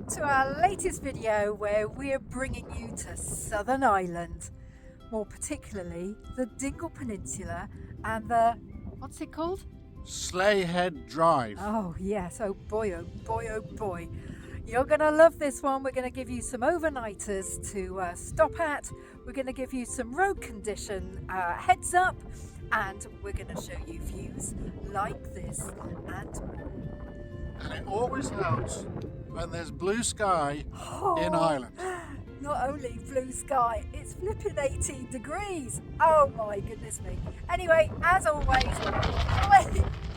welcome to our latest video where we're bringing you to Southern Ireland, more particularly the Dingle Peninsula and the, what's it called? Slayhead Drive. Oh yes, oh boy, oh boy, oh boy. You're going to love this one. We're going to give you some overnighters to stop at. We're going to give you some road condition heads up, and we're going to show you views like this and more. And it always helps when there's blue sky in Ireland. Not only blue sky, it's flipping 18 degrees. Oh my goodness me. Anyway, as always,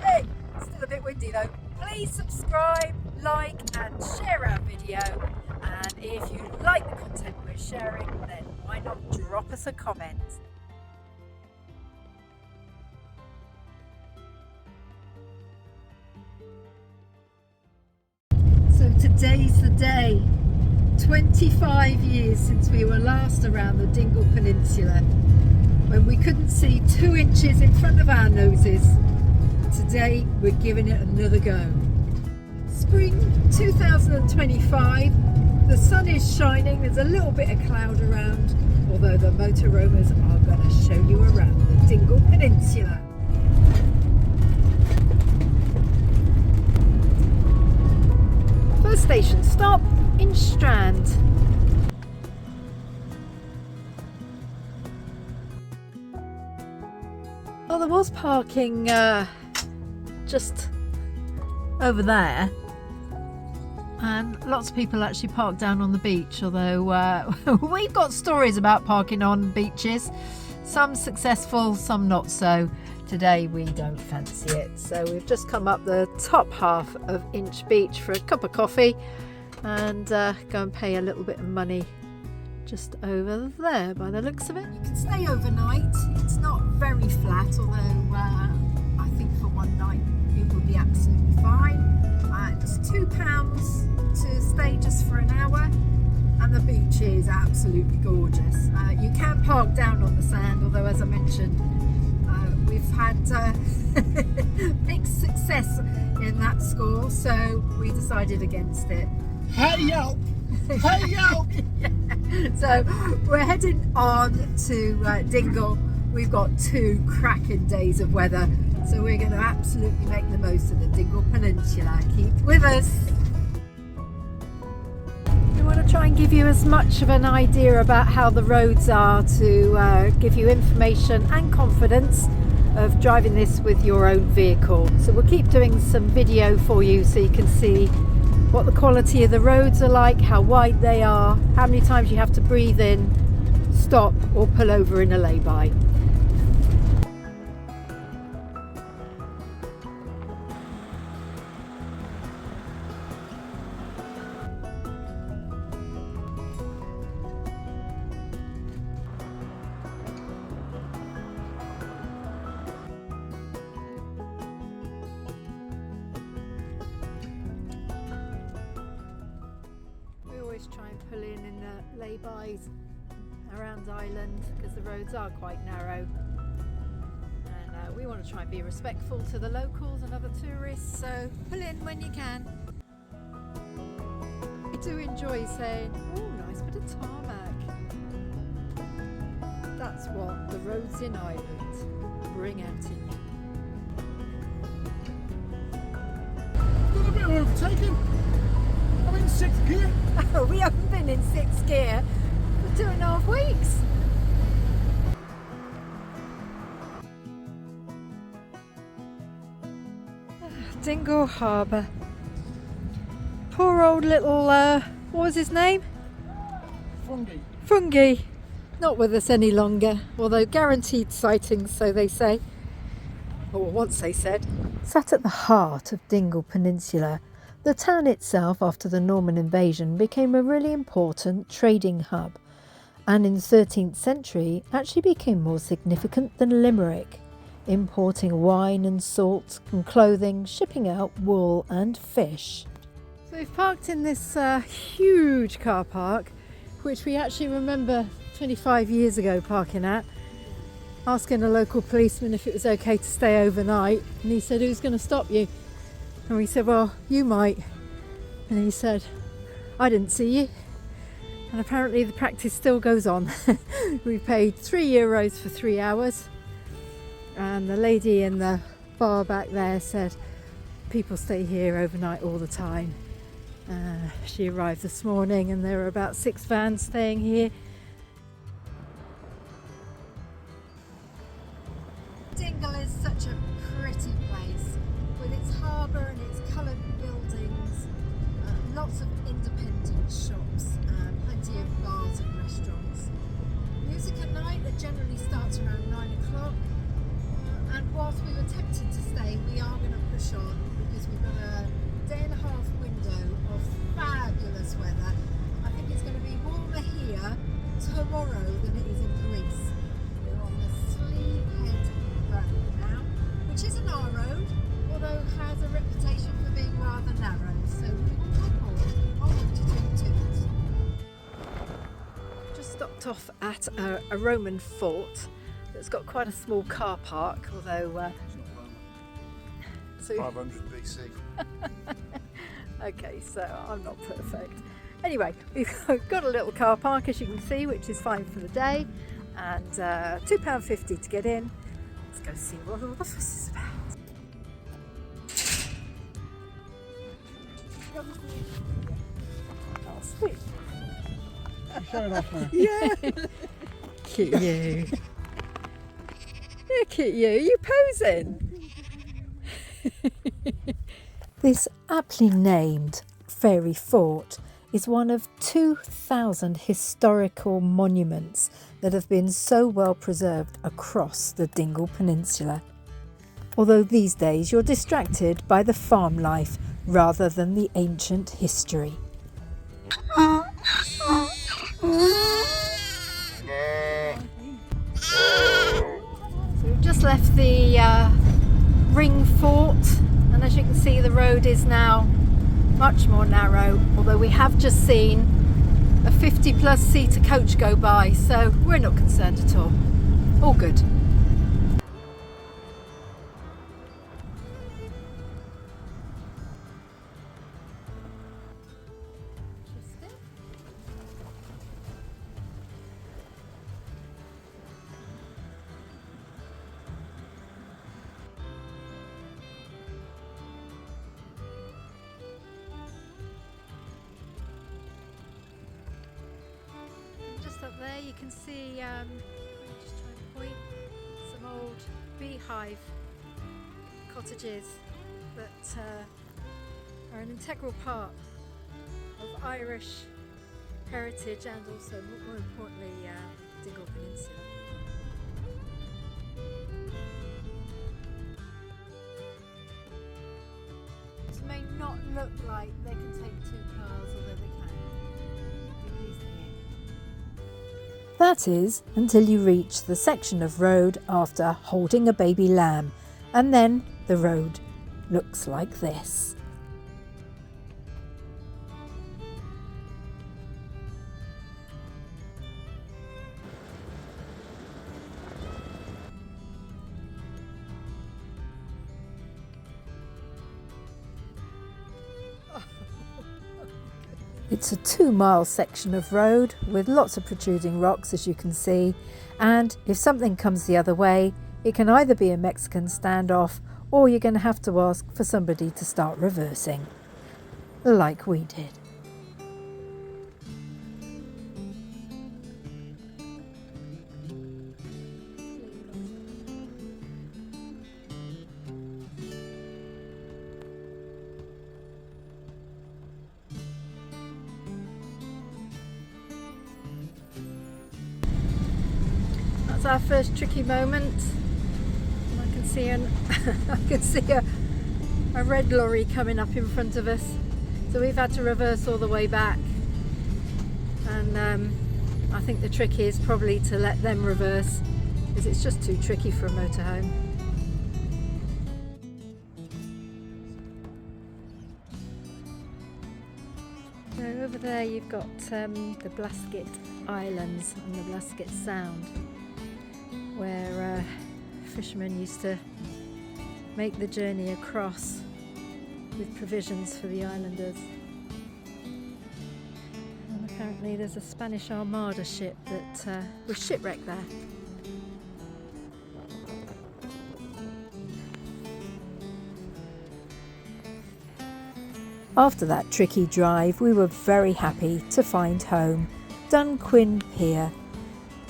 hey, still a bit windy though. Please subscribe, like and share our video. And if you like the content we're sharing, then why not drop us a comment? So today's the day. 25 years since we were last around the Dingle Peninsula, when we couldn't see 2 inches in front of our noses. Today we're giving it another go. Spring 2025, the sun is shining, there's a little bit of cloud around, although the motorhomers are going to show you around the Dingle Peninsula. First station stop in Strand. Well, there was parking just over there, and lots of people actually park down on the beach, although we've got stories about parking on beaches, some successful, some not so. Today we don't fancy it, so we've just come up the top half of Inch Beach for a cup of coffee and go and pay a little bit of money just over there by the looks of it. You can stay overnight. It's not very flat, although I think for one night it will be absolutely fine. It's £2 to stay just for an hour, and the beach is absolutely gorgeous. You can park down on the sand, although as I mentioned, we've had mixed success in that score, so we decided against it. Hey yo! Hey yo! Yeah. So we're heading on to Dingle. We've got 2 cracking days of weather, so we're going to absolutely make the most of the Dingle Peninsula. Keep with us. We want to try and give you as much of an idea about how the roads are to give you information and confidence of driving this with your own vehicle. So we'll keep doing some video for you so you can see what the quality of the roads are like, how wide they are, how many times you have to breathe in, stop or pull over in a lay-by. Try and pull in the lay-bys around Ireland because the roads are quite narrow, and we want to try and be respectful to the locals and other tourists, so pull in when you can. We do enjoy saying, oh, nice bit of tarmac. That's what the roads in Ireland bring out in you. A little bit overtaken. I'm in 6th gear. Oh, we haven't been in 6th gear for 2.5 weeks. Dingle Harbour. Poor old little, what was his name? Fungi. Not with us any longer, although guaranteed sightings, so they say. Or once they said. Sat at the heart of Dingle Peninsula, the town itself, after the Norman invasion, became a really important trading hub, and in the 13th century actually became more significant than Limerick, importing wine and salt and clothing, shipping out wool and fish. So we've parked in this huge car park, which we actually remember 25 years ago parking at, asking a local policeman if it was okay to stay overnight, and he said, "Who's going to stop you?" And we said, "Well, you might." And he said, I didn't see you. And apparently the practice still goes on. We paid €3 for 3 hours. And the lady in the bar back there said people stay here overnight all the time. She arrived this morning and there were about 6 vans staying here. Dingle is such a pretty place with its harbour and its coloured buildings, lots of independent shops, plenty of bars and restaurants. Music at night that generally starts around 9 o'clock. And whilst we were tempted to stay, we are going to push on because we've got a day and a half window of fabulous weather. I think it's going to be warmer here tomorrow than it is in Greece. We're on the Sleephead Road now, which isn't our road, although has a reputation for being rather narrow. So we will head on to Toot. Just stopped off at a Roman fort. It's got quite a small car park, although It's not Roman. 500 BC. Okay, so I'm not perfect. Anyway, we've got a little car park, as you can see, which is fine for the day, and £2.50 to get in. Let's go see what all the fuss is about. Oh, sweet. Show it off now. Yeah. Look at you. Look at you. You posing? This aptly named Fairy Fort is one of 2,000 historical monuments that have been so well preserved across the Dingle Peninsula. Although these days you're distracted by the farm life rather than the ancient history. So we've just left the ring fort, and as you can see the road is now much more narrow, although we have just seen a 50+ seater coach go by, so we're not concerned at all good. Just up there you can see, just trying to point, some old beehive cottages that are an integral part of Irish heritage and also, more importantly, Dingle Peninsula. It may not look like they can take 2 cars, although they can. You'll be pleased to hear. That is until you reach the section of road after holding a baby lamb, and then the road looks like this. It's a 2-mile section of road with lots of protruding rocks, as you can see, and if something comes the other way, it can either be a Mexican standoff or you're going to have to ask for somebody to start reversing, like we did. That's our first tricky moment. And I can see a red lorry coming up in front of us, so we've had to reverse all the way back. And I think the trick is probably to let them reverse, because it's just too tricky for a motorhome. So over there you've got the Blasket Islands and the Blasket Sound, where fishermen used to make the journey across with provisions for the islanders. Apparently there's a Spanish Armada ship that was shipwrecked there. After that tricky drive, we were very happy to find home, Dunquin Pier.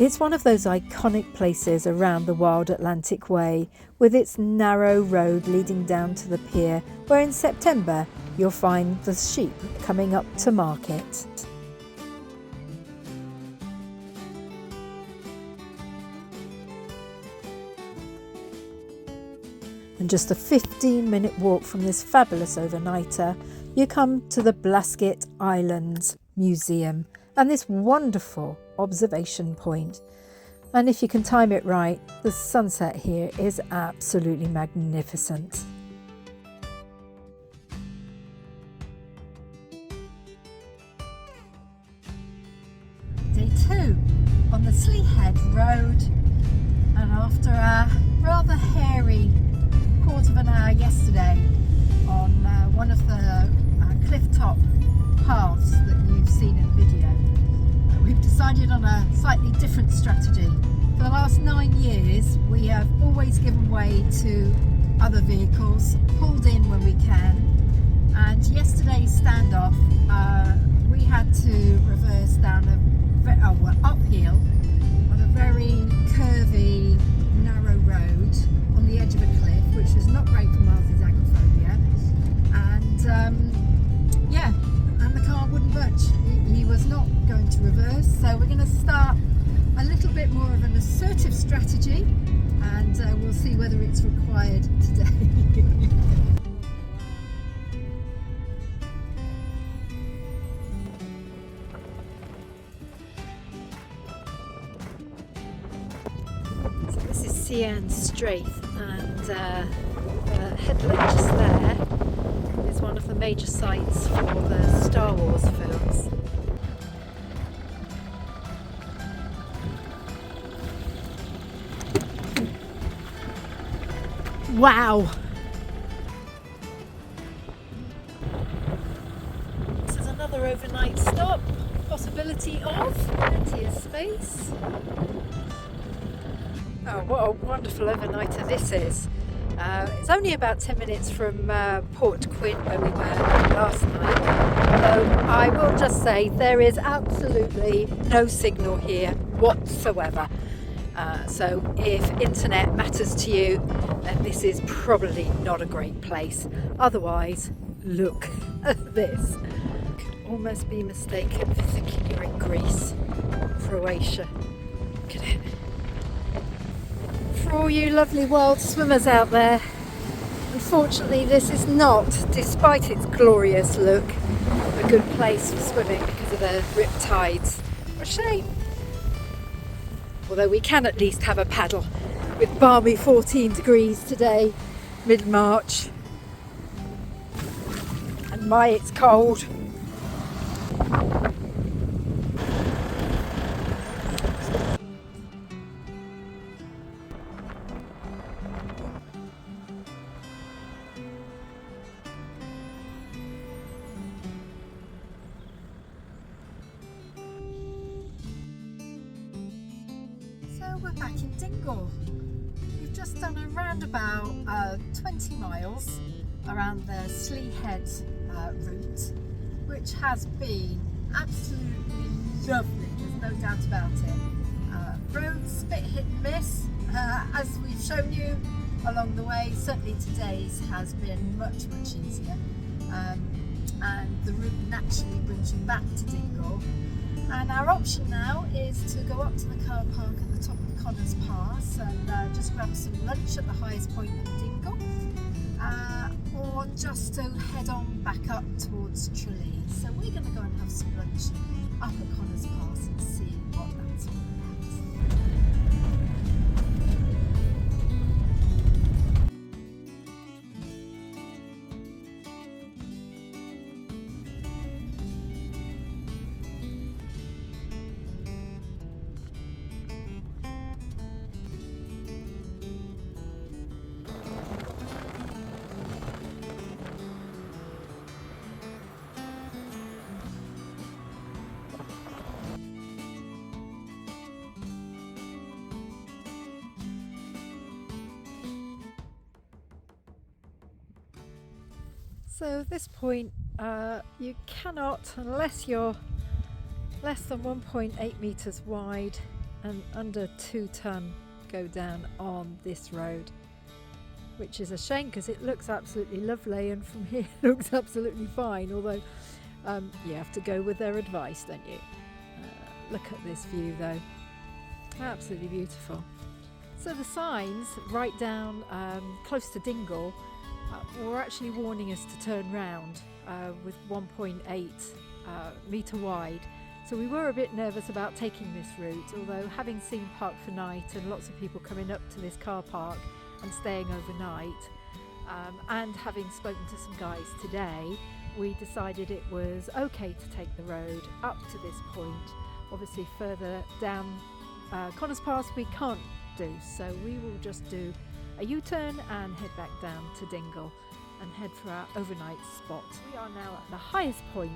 It's one of those iconic places around the Wild Atlantic Way, with its narrow road leading down to the pier, where in September you'll find the sheep coming up to market. And just a 15-minute walk from this fabulous overnighter, you come to the Blasket Islands Museum and this wonderful observation point. And if you can time it right, the sunset here is absolutely magnificent. Day 2 on the Sleehead Road, and after a rather hairy quarter of an hour yesterday on one of the cliff top paths that you've seen in the video, we've decided on a slightly different strategy. For the last 9 years we have always given way to other vehicles, pulled in when we can, and yesterday's standoff we had to reverse down uphill on a very curvy, narrow road on the edge of a cliff, which was not great for Miles's agoraphobia, and yeah, and the car wouldn't budge. He was not going to reverse, so we're going to start a little bit more of an assertive strategy, and we'll see whether it's required today. So this is Sian Straith, and the headland just there is one of the major sites for the Star Wars films. Wow! This is another overnight stop, possibility of plenty of space. Oh, what a wonderful overnighter this is. It's only about 10 minutes from Port Quinn, where we were last night. Although I will just say there is absolutely no signal here whatsoever. So if internet matters to you, then this is probably not a great place. Otherwise, look at this. Could almost be mistaken for thinking you're in Greece, Croatia. Look at it. For all you lovely wild swimmers out there, unfortunately this is not, despite its glorious look, a good place for swimming because of the rip tides. What a shame. Although we can at least have a paddle with balmy 14 degrees today, mid-March. And my, it's cold. We're back in Dingle. We've just done around about 20 miles around the Sleehead route, which has been absolutely lovely, there's no doubt about it. Roads a bit hit and miss, as we've shown you along the way. Certainly today's has been much easier, and the route naturally brings you back to Dingle. And our option now is to go up to the car park at the top of Connors Pass and just grab some lunch at the highest point in Dingle, or just to head on back up towards Tralee. So we're going to go and have some lunch up at Connors Pass and see what that's all about. So at this point, you cannot, unless you're less than 1.8 metres wide and under 2 tonne, go down on this road, which is a shame because it looks absolutely lovely, and from here it looks absolutely fine, although you have to go with their advice, don't you? Look at this view though, absolutely beautiful. So the signs right down close to Dingle were actually warning us to turn round with 1.8 metre wide. So we were a bit nervous about taking this route, although having seen Park for Night and lots of people coming up to this car park and staying overnight, and having spoken to some guys today, we decided it was okay to take the road up to this point. Obviously further down Connors Pass we can't do, so we will just do a U-turn and head back down to Dingle and head for our overnight spot. We are now at the highest point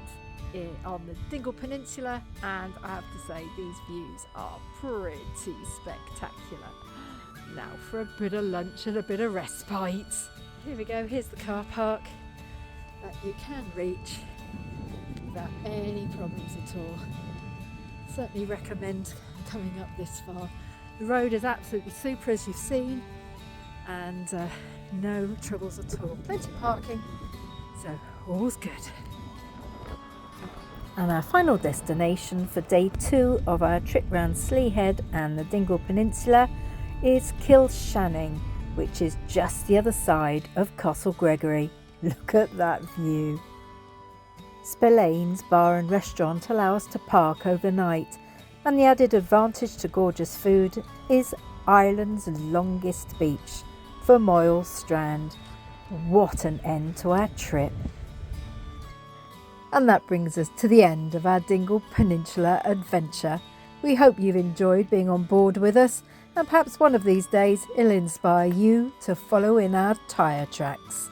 on the Dingle Peninsula, and I have to say these views are pretty spectacular. Now for a bit of lunch and a bit of respite. Here we go, here's the car park that you can reach without any problems at all. Certainly recommend coming up this far. The road is absolutely super, as you've seen, and no troubles at all. Plenty of parking, so all's good. And our final destination for day 2 of our trip round Sleahead and the Dingle Peninsula is Kilshanning, which is just the other side of Castle Gregory. Look at that view. Spillane's bar and restaurant allow us to park overnight, and the added advantage to gorgeous food is Ireland's longest beach, Vermoyle Strand. What an end to our trip. And that brings us to the end of our Dingle Peninsula adventure. We hope you've enjoyed being on board with us, and perhaps one of these days it'll inspire you to follow in our tyre tracks.